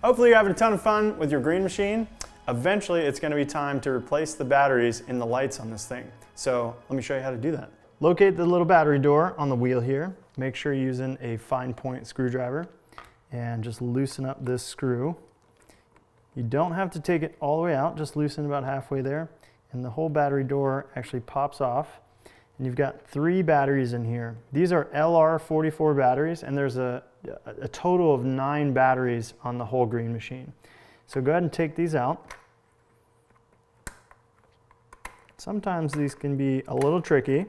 Hopefully you're having a ton of fun with your green machine. Eventually it's going to be time to replace the batteries in the lights on this thing. So let me show you how to do that. Locate the little battery door on the wheel here. Make sure you're using a fine point screwdriver and just loosen up this screw. You don't have to take it all the way out, just loosen about halfway there, and the whole battery door actually pops off. And you've got 3 batteries in here. These are LR44 batteries, and there's a total of 9 batteries on the whole green machine. So go ahead and take these out. Sometimes these can be a little tricky.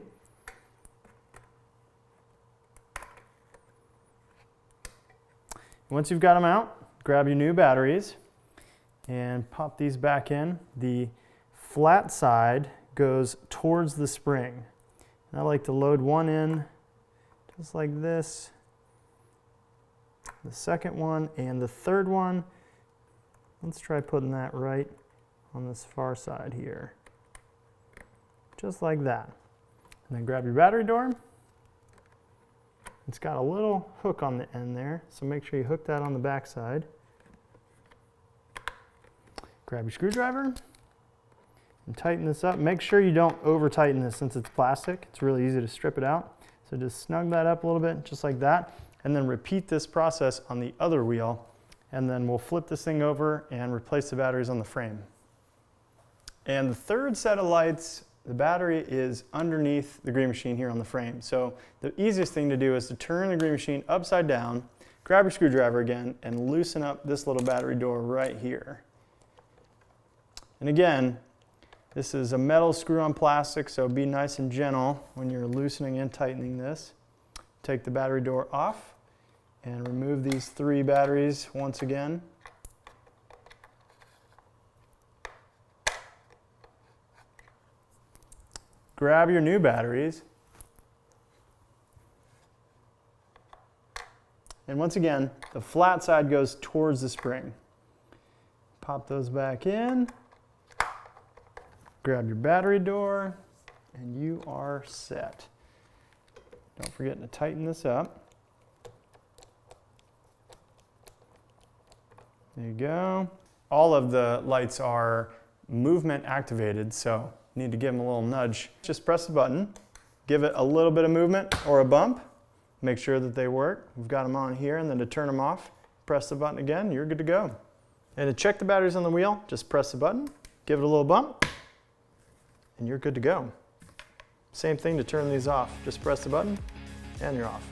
Once you've got them out, grab your new batteries and pop these back in. The flat side goes towards the spring. And I like to load one in just like this, the second one, and the third one. Let's try putting that right on this far side here, just like that. And then grab your battery door. It's got a little hook on the end there, so make sure you hook that on the back side. Grab your screwdriver and tighten this up. Make sure you don't over tighten this since it's plastic. It's really easy to strip it out. So just snug that up a little bit, just like that. And then repeat this process on the other wheel. And then we'll flip this thing over and replace the batteries on the frame. And the third set of lights, the battery is underneath the green machine here on the frame. So the easiest thing to do is to turn the green machine upside down, grab your screwdriver again, and loosen up this little battery door right here. And again, this is a metal screw on plastic, so be nice and gentle when you're loosening and tightening this. Take the battery door off and remove these 3 batteries once again. Grab your new batteries. And once again, the flat side goes towards the spring. Pop those back in. Grab your battery door, and you are set. Don't forget to tighten this up. There you go. All of the lights are movement activated, so you need to give them a little nudge. Just press the button, give it a little bit of movement or a bump, make sure that they work. We've got them on here, and then to turn them off, press the button again, you're good to go. And to check the batteries on the wheel, just press the button, give it a little bump, and you're good to go. Same thing to turn these off. Just press the button and you're off.